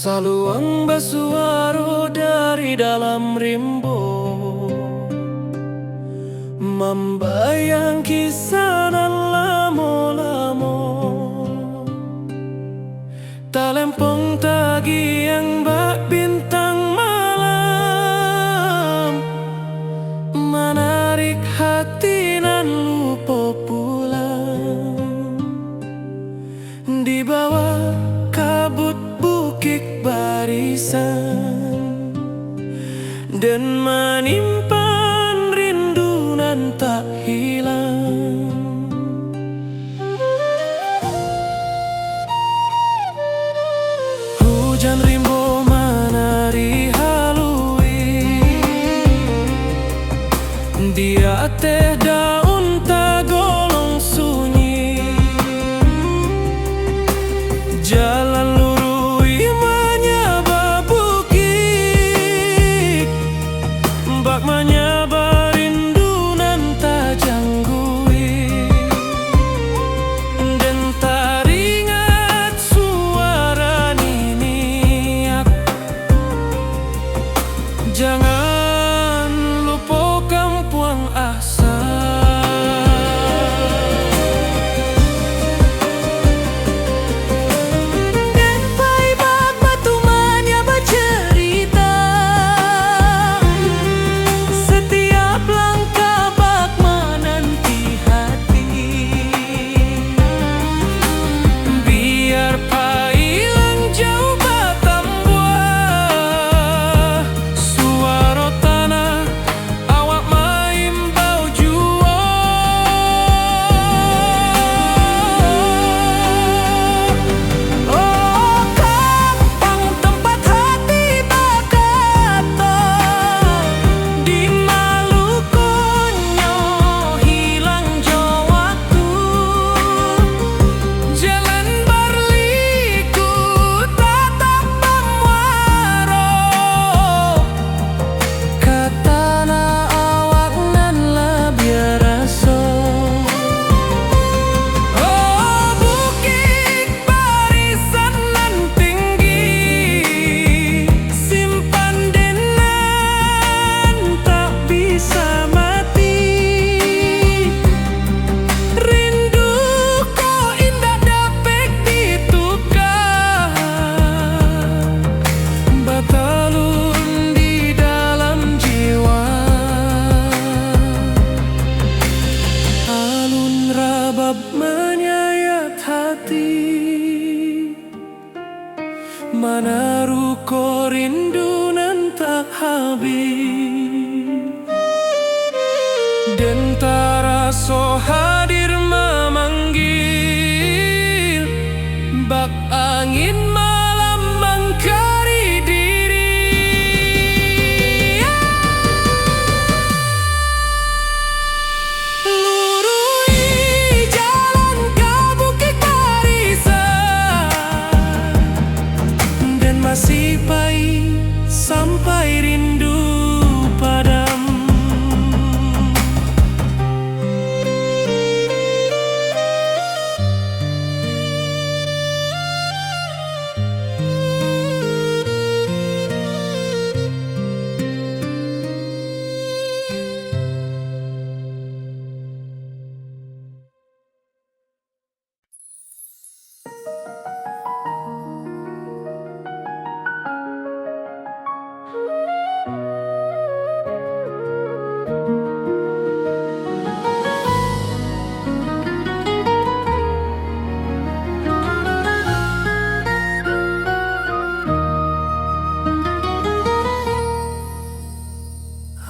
Saluang basuaro dari dalam rimbo, membayang kisah nan lamo-lamo. Talempong tagi yang bak bintang malam, menarik hati nan lupa pulang. Di bawah kabut bukit barisan, dan menyimpan rindu nan tak hilang. Hujan rimbo menari halui, dia teh daun tagolong sunyi. Jalan lurui menyaba bukit, bak menyaba rindu nan tak janggui. Dan teringat suara niniak, jangan lupakan puang asa. Menyayat hati, menaruh ko rindu nan tak habis. Dan taraso hadir memanggil, bak angin malam mengkari diri. Masih pahit sampai rindu padam.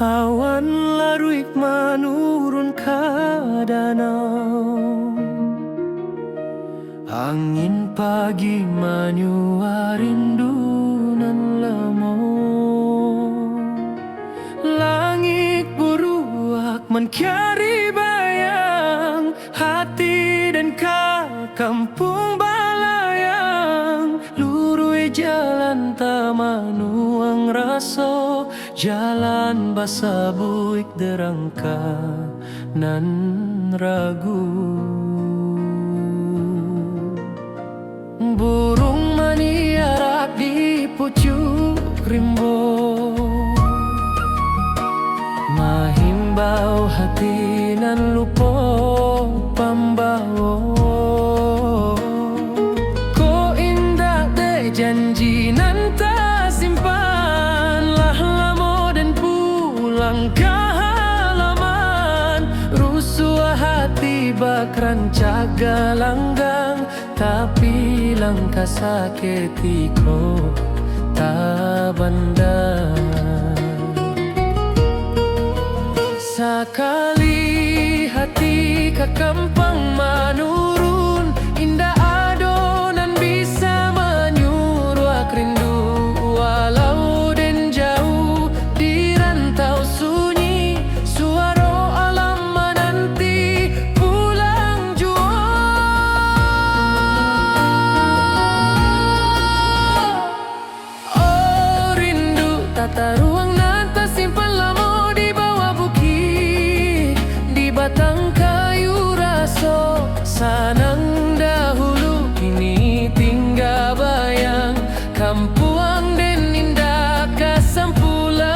Awan laruik menurun ke danau, angin pagi menyua rindu nan lemo. Langit buruak mencari bayang, hati dan kampung balayang. Lurui jalan tamanuang raso, jalan basa buik derangka nan ragu. Burung meniarak di galanggang, tapi langkah sakitiko tak banda. Sakali hati kekampang menurun, indah adonan bisa menyuruh rindu. Walau den jauh di rantau sunyi, suara alam menanti pulang jua. Oh rindu tata ruang nan tersimpan lama di bawah bukit, di batang kayu raso sanang dahulu. Kini tinggal bayang kampuang den indah kasampulang.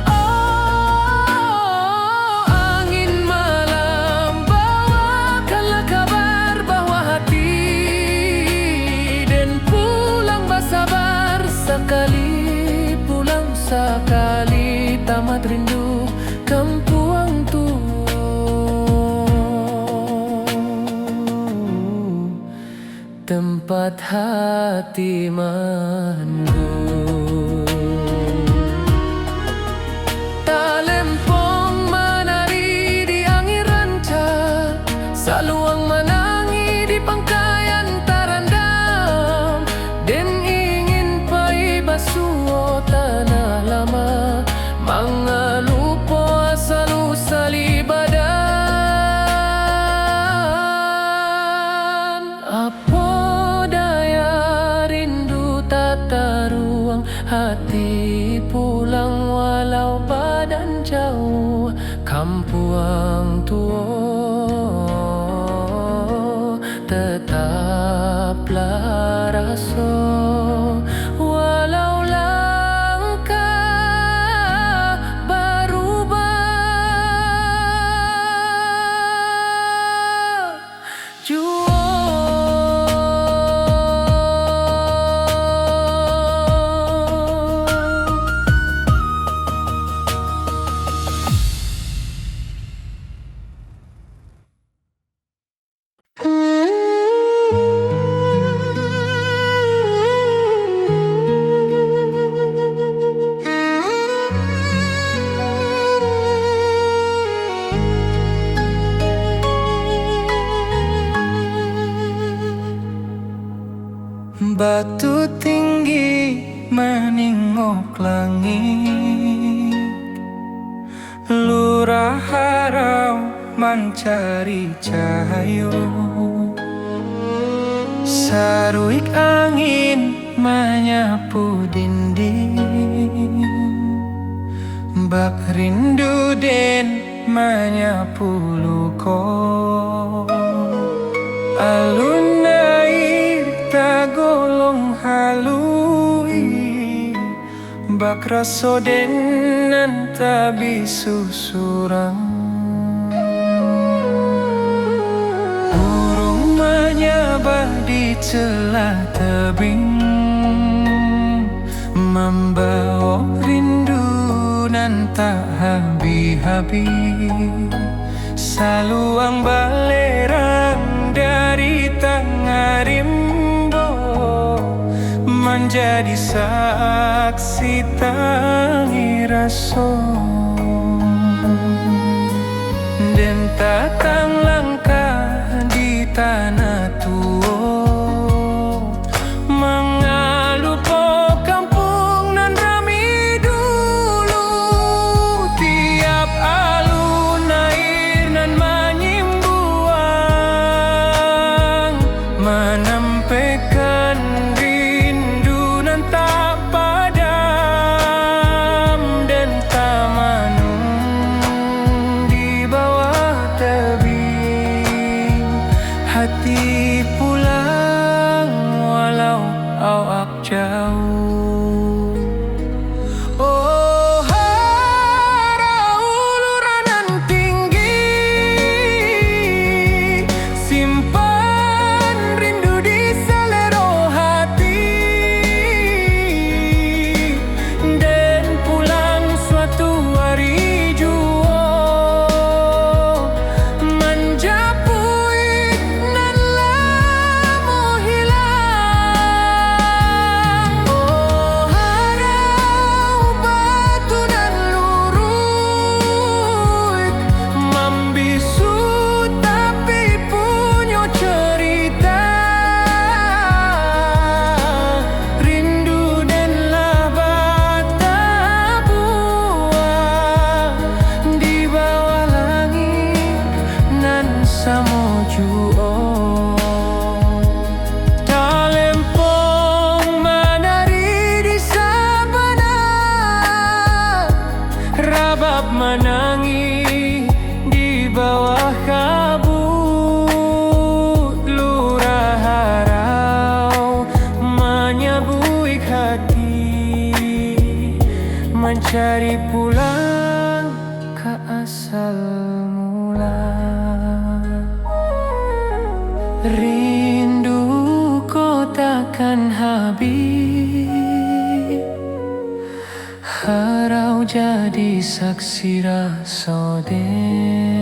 Oh angin malam bawakanlah kabar bahwa hati den pulang bersabar. Sekali pulang sekali tamat rindu kampuang tu. Tempat hati mandu. Talempong menari di angin ranca, saluang menangi di pangkayan tarandam. Den ingin pai basuh tanah lama, mangalupo asal usali badan. Apa daya rindu tata ruang hati pulang walau badan jauh. Kampuang tua tetaplah raso, walau langkah berubah jua. Batu tinggi meningok langit, lurah harau mencari cahayu. Saruik angin menyapu dinding, bak rindu den menyapu luko. Alun air tagolong halui, bak raso den nan tabi susurang. Burung menyabah di celah tebing, membawa rindu nan tak habis-habis. Saluang balerang dari tengah rimbo, menjadi saksi tangi raso. Dan tatang langkah di tanah tua, mengalupo kampung nan rami dulu. Tiap alun air nan menyimbuang, menampaikan rindu nan tak padam. Dan tamanung di bawah tebing, hati pulang walau awak jauh. Oh harau luranan tinggi, simpan rindu di selero hati. Dan pulang suatu hari jua, menjapui mencari pulang ke asal mula. Rindu kau takkan habis, harau jadi saksi rasa den.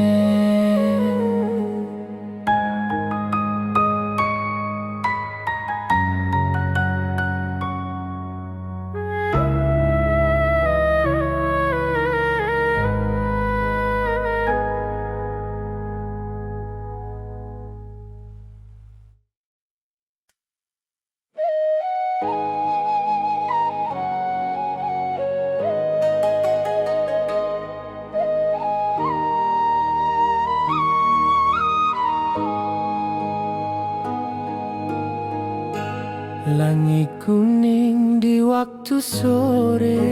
Langit kuning di waktu sore,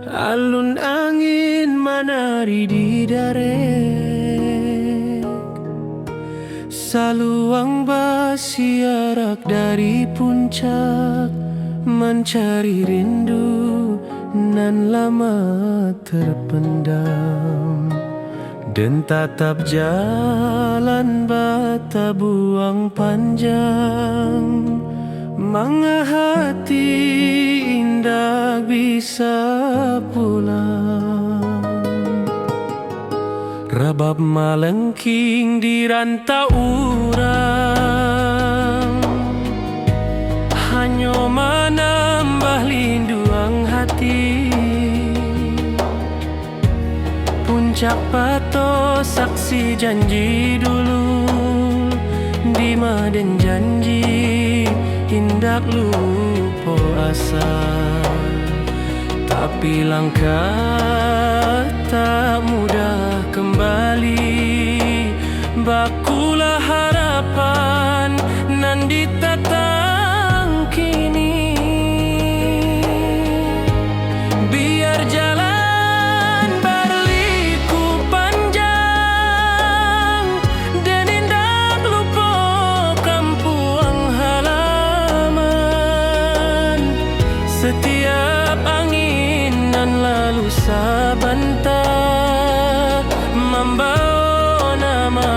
alun angin menari di darek, saluang basiarak dari puncak, mencari rindu nan lama terpendam. Dan tatap jalan bata buang panjang, manga hati indah bisa pulang. Rabab malengking di rantau urang, hanya menambah linduang hati. Puncak pato saksi janji dulu, di maden janji hindak lupa asa. Tapi langkah tak mudah kembali, bakulah harapan nan ditatang kini. Biar jalan setiap angin nan lalu sabanta, membawa nama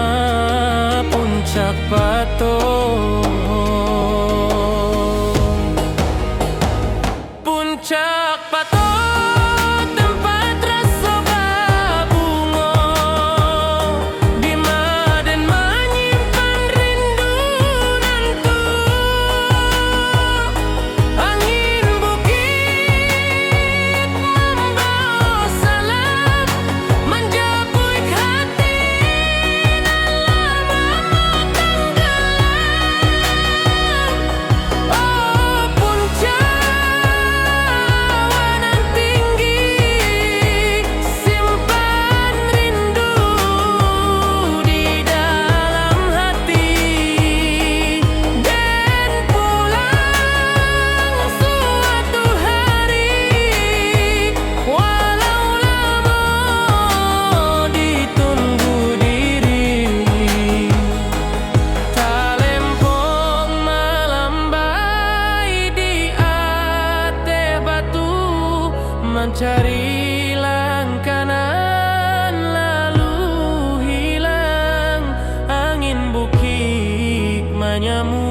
puncak patung. Puncak patung tempat rasa babungo, di maden menyimpan rindu nantu. Angin bukit membawa salam, menjapui hati nan lama tenggelam. Oh puncak awan tinggi, simpan rindu di dalam hati. Dan pulang suatu hari, walau lama ditunggu diri. Tak lempong melambai di ate batu, mencari langkanan lalu hilang. Angin bukit menyamu